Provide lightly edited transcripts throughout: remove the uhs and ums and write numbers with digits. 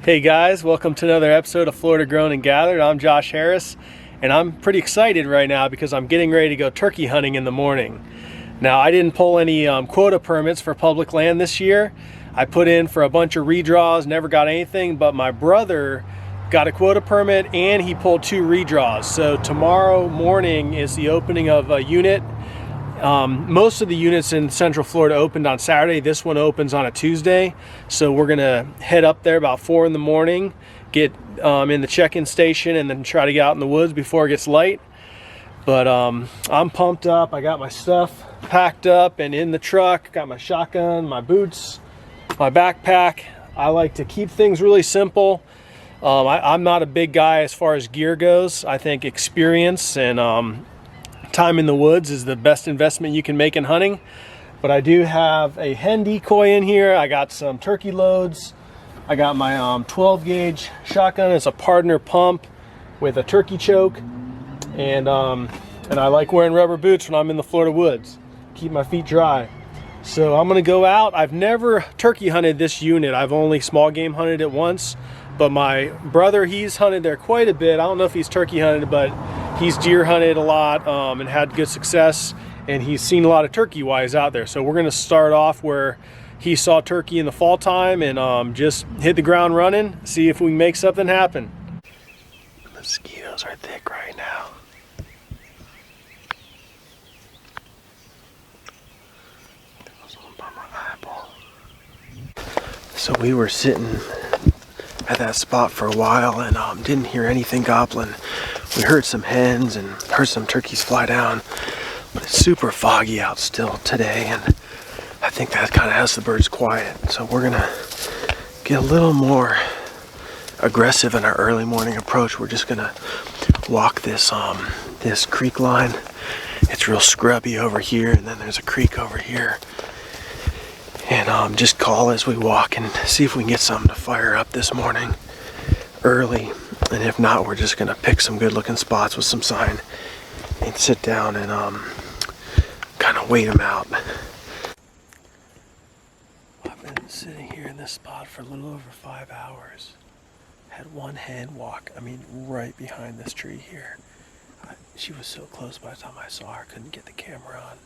Hey guys, welcome to another episode of Florida Grown and Gathered. I'm Josh Harris, and I'm pretty excited right now because I'm getting ready to go turkey hunting in the morning. Now, I didn't pull any quota permits for public land this year. I put in for a bunch of redraws, never got anything, but my brother got a quota permit and he pulled 2 redraws. So tomorrow morning is the opening of a unit. Most of the units in Central Florida opened on Saturday. This one opens on a Tuesday. So we're gonna head up there about 4 in the morning, get in the check-in station, and then try to get out in the woods before it gets light. But I'm pumped up. I got my stuff packed up and in the truck. Got my shotgun, my boots, my backpack. I like to keep things really simple. I'm not a big guy as far as gear goes. I think experience and time in the woods is the best investment you can make in hunting. But I do have a hen decoy in here. I got some turkey loads. I got my 12 gauge shotgun. It's a partner pump with a turkey choke. And I like wearing rubber boots when I'm in the Florida woods. Keep my feet dry. So I'm gonna go out. I've never turkey hunted this unit. I've only small game hunted it once. But my brother, he's hunted there quite a bit. I don't know if he's turkey hunted, but he's deer hunted a lot and had good success. And he's seen a lot of turkey while he's out there. So we're gonna start off where he saw turkey in the fall time and just hit the ground running, see if we can make something happen. The mosquitoes are thick right now. So we were sitting at that spot for a while and didn't hear anything gobbling. We heard some hens and heard some turkeys fly down, but it's super foggy out still today, and I think that kind of has the birds quiet. So we're gonna get a little more aggressive in our early morning approach. We're just gonna walk this this creek line. It's real scrubby over here, and then there's a creek over here. And just call as we walk and see if we can get something to fire up this morning early. And if not, we're just gonna pick some good looking spots with some sign and sit down and kind of wait them out. I've been sitting here in this spot for a little over 5 hours. Had one hen walk, right behind this tree here. She was so close by the time I saw her, couldn't get the camera on.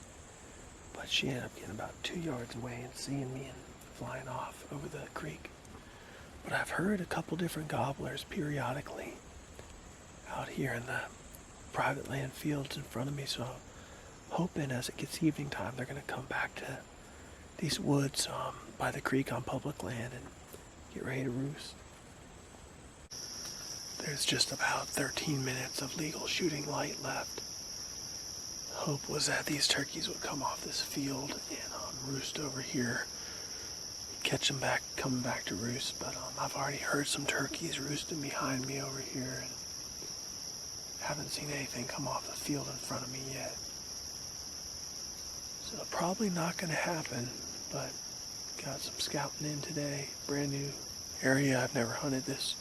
But she ended up getting about 2 yards away and seeing me and flying off over the creek. But I've heard a couple different gobblers periodically out here in the private land fields in front of me. So I'm hoping as it gets evening time, they're going to come back to these woods by the creek on public land and get ready to roost. There's just about 13 minutes of legal shooting light left. Hope was that these turkeys would come off this field and roost over here, catch them coming back to roost. But I've already heard some turkeys roosting behind me over here and haven't seen anything come off the field in front of me yet. So probably not going to happen, but got some scouting in today. Brand new area. I've never hunted this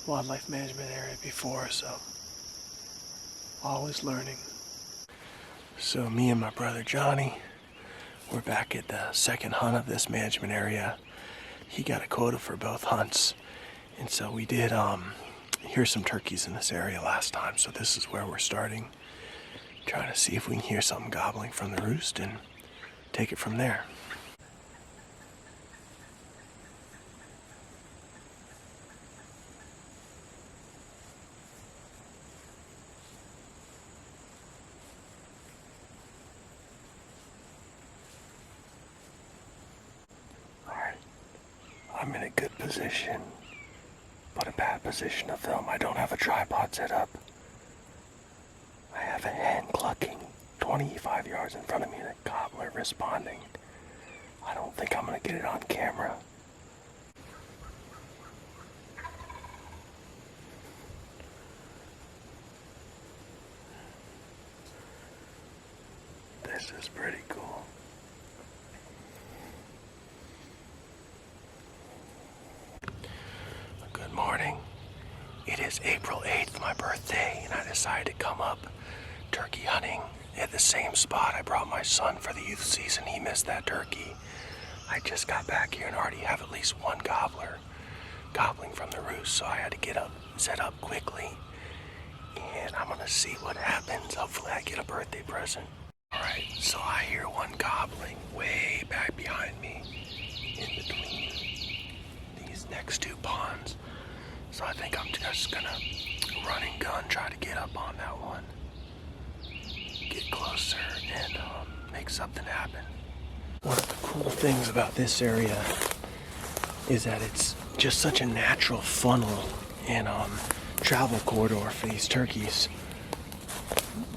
wildlife management area before, so always learning. So me and my brother Johnny, we're back at the second hunt of this management area. He got a quota for both hunts. And so we did hear some turkeys in this area last time. So this is where we're starting. Trying to see if we can hear something gobbling from the roost and take it from there. I'm in a good position, but a bad position to film. I don't have a tripod set up. I have a hen clucking 25 yards in front of me and a gobbler responding. I don't think I'm gonna get it on camera. This is pretty cool. Good morning. It is April 8th, my birthday, and I decided to come up turkey hunting at the same spot I brought my son for the youth season. He missed that turkey. I just got back here and already have at least one gobbler close, so I had to get up, set up quickly. And I'm gonna see what happens. Hopefully I get a birthday present. Alright, so I hear one gobbling way back behind me in between these next two ponds. So I think I'm just gonna run and gun, try to get up on that one. Get closer and make something happen. One of the cool things about this area is that it's just such a natural funnel and travel corridor for these turkeys.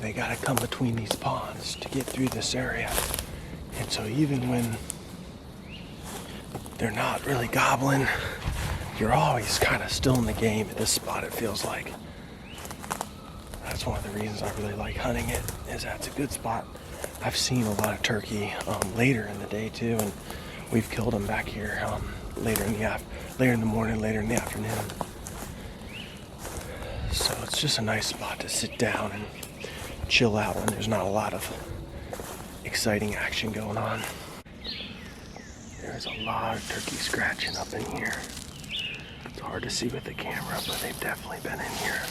They gotta come between these ponds to get through this area. And so even when they're not really gobbling, you're always kind of still in the game at this spot, it feels like. That's one of the reasons I really like hunting it, is that it's a good spot. I've seen a lot of turkey later in the day too, and we've killed them back here later in the morning, later in the afternoon. So it's just a nice spot to sit down and chill out when there's not a lot of exciting action going on. There's a lot of turkey scratching up in here. It's hard to see with the camera, but they've definitely been in here.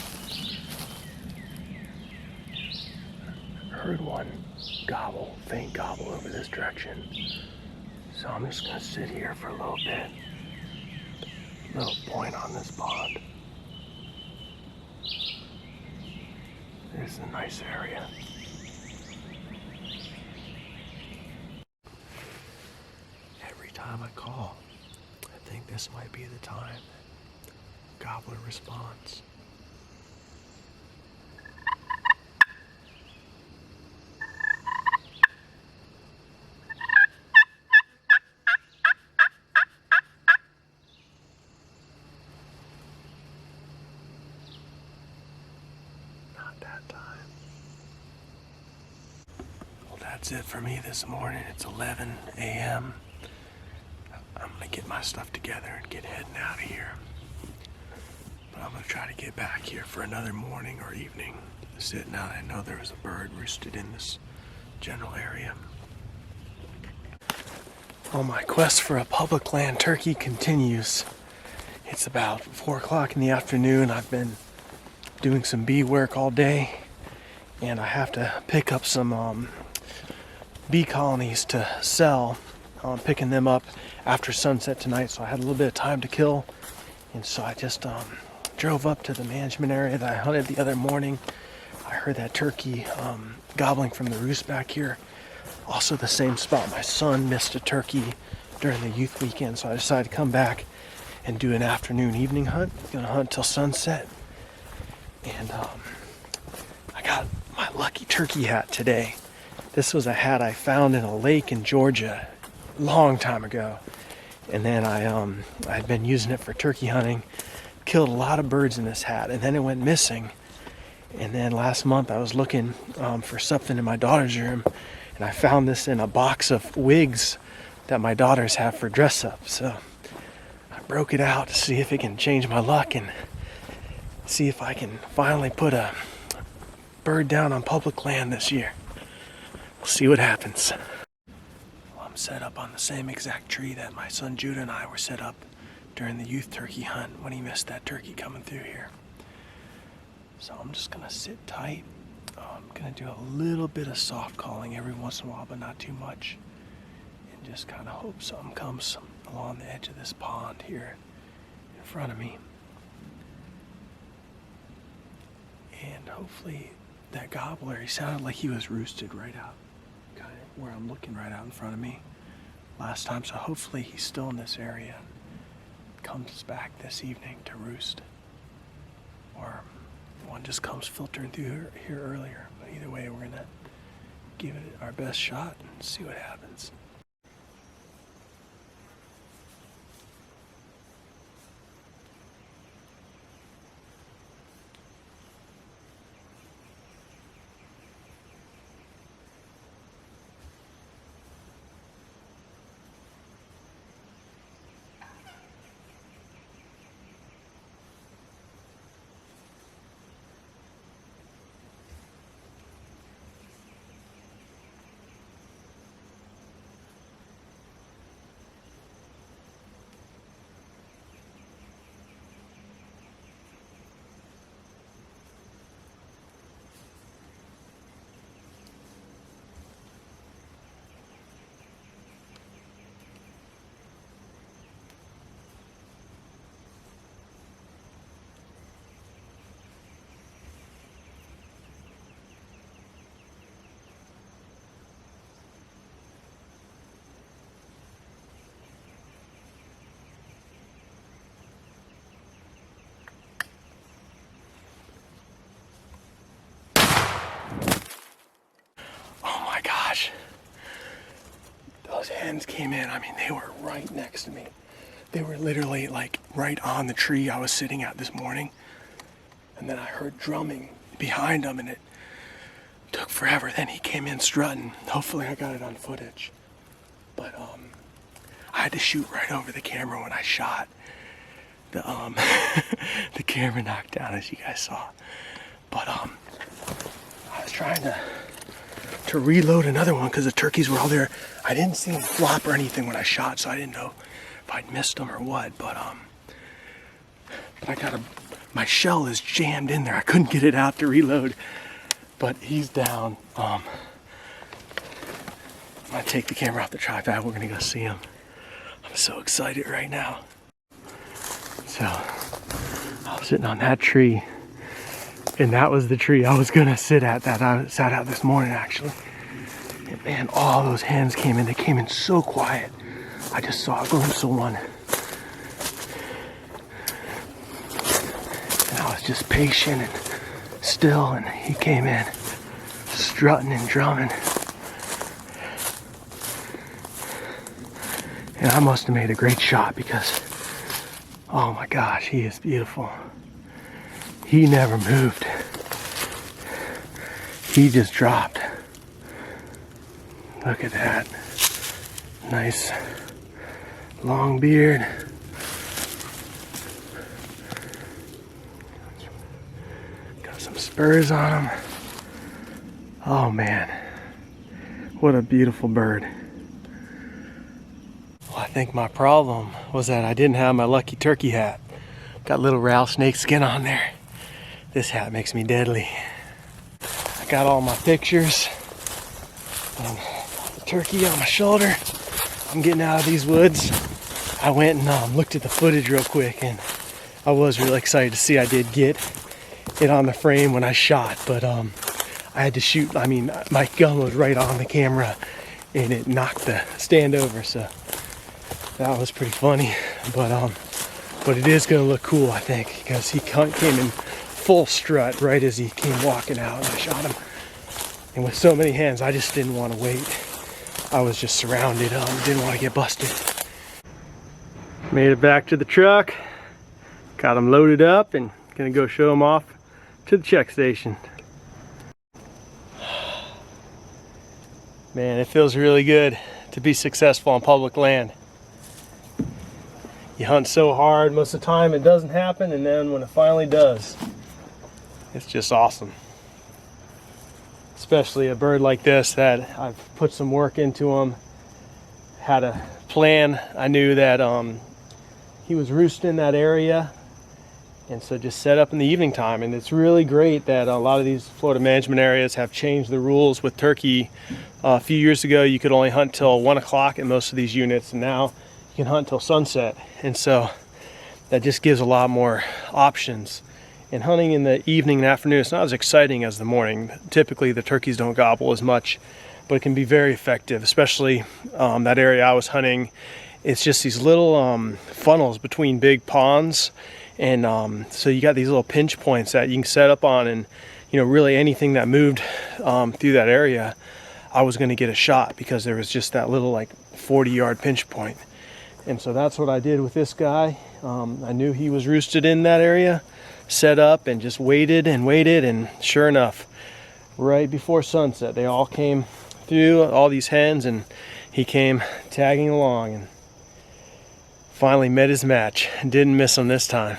Heard one gobble, faint gobble over this direction. So I'm just gonna sit here for a little bit. Little point on this pond. This is a nice area. Every time I call, I think this might be the time that Gobbler responds. That's it for me this morning. It's 11 a.m. I'm gonna get my stuff together and get heading out of here. But I'm gonna try to get back here for another morning or evening to sit. Now that I know there was a bird roosted in this general area. Well, my quest for a public land turkey continues. It's about 4 o'clock in the afternoon. I've been doing some bee work all day, and I have to pick up some bee colonies to sell. I'm picking them up after sunset tonight, so I had a little bit of time to kill, and so I just drove up to the management area that I hunted the other morning. I heard that turkey gobbling from the roost back here. Also the same spot my son missed a turkey during the youth weekend, so I decided to come back and do an afternoon evening hunt. Gonna hunt till sunset. And I got my lucky turkey hat today. This was a hat I found in a lake in Georgia a long time ago. And then I'd been using it for turkey hunting. Killed a lot of birds in this hat, and then it went missing. And then last month I was looking for something in my daughter's room, and I found this in a box of wigs that my daughters have for dress up. So I broke it out to see if it can change my luck and see if I can finally put a bird down on public land this year. We'll see what happens. Well, I'm set up on the same exact tree that my son Judah and I were set up during the youth turkey hunt when he missed that turkey coming through here. So I'm just gonna sit tight. I'm gonna do a little bit of soft calling every once in a while, but not too much. And just kind of hope something comes along the edge of this pond here in front of me. And hopefully that gobbler, he sounded like he was roosted right out, kind of where I'm looking right out in front of me last time. So hopefully he's still in this area. Comes back this evening to roost. Or one just comes filtering through here earlier. But either way, we're gonna give it our best shot and see what happens. hens came in, I mean, they were right next to me. They were literally like right on the tree I was sitting at this morning. And then I heard drumming behind them, and it took forever. Then he came in strutting. Hopefully I got it on footage. But I had to shoot right over the camera when I shot. The the camera knocked down, as you guys saw. But I was trying to reload another one because the turkeys were all there. I didn't see them flop or anything when I shot, so I didn't know if I'd missed them or what. But I got my shell is jammed in there. I couldn't get it out to reload. But he's down. I'm gonna take the camera off the tripod. We're gonna go see him. I'm so excited right now. So I was sitting on that tree, and that was the tree I was gonna sit at, that I sat out this morning actually. And man, all those hens came in. They came in so quiet. I just saw a glimpse of one. And I was just patient and still, and he came in strutting and drumming. And I must have made a great shot because, oh my gosh, he is beautiful. He never moved. He just dropped. Look at that. Nice long beard. Got some spurs on him. Oh man, what a beautiful bird. Well, I think my problem was that I didn't have my lucky turkey hat. Got little rattlesnake skin on there. This hat makes me deadly. I got all my pictures and the turkey on my shoulder. I'm getting out of these woods. I went and looked at the footage real quick, and I was really excited to see I did get it on the frame when I shot, but I had to shoot. I mean, my gun was right on the camera and it knocked the stand over, so that was pretty funny. But it is gonna look cool, I think, because he came in full strut right as he came walking out, and I shot him. And with so many hens, I just didn't want to wait. I was just surrounded, didn't want to get busted. Made it back to the truck, got them loaded up, and gonna go show them off to the check station. Man, it feels really good to be successful on public land. You hunt so hard, most of the time it doesn't happen, and then when it finally does, it's just awesome. Especially a bird like this that I've put some work into him, had a plan. I knew that he was roosting in that area, and so just set up in the evening time. And it's really great that a lot of these Florida management areas have changed the rules with turkey. A few years ago you could only hunt till 1 o'clock in most of these units, and now you can hunt till sunset, and so that just gives a lot more options. And hunting in the evening and afternoon, it's not as exciting as the morning. Typically the turkeys don't gobble as much, but it can be very effective, especially that area I was hunting. It's just these little funnels between big ponds, and so you got these little pinch points that you can set up on, and really anything that moved through that area, I was going to get a shot because there was just that little like 40-yard pinch point. And so that's what I did with this guy. I knew he was roosted in that area, set up, and just waited and waited, and sure enough, right before sunset, they all came through, all these hens, and he came tagging along and finally met his match. Didn't miss him this time.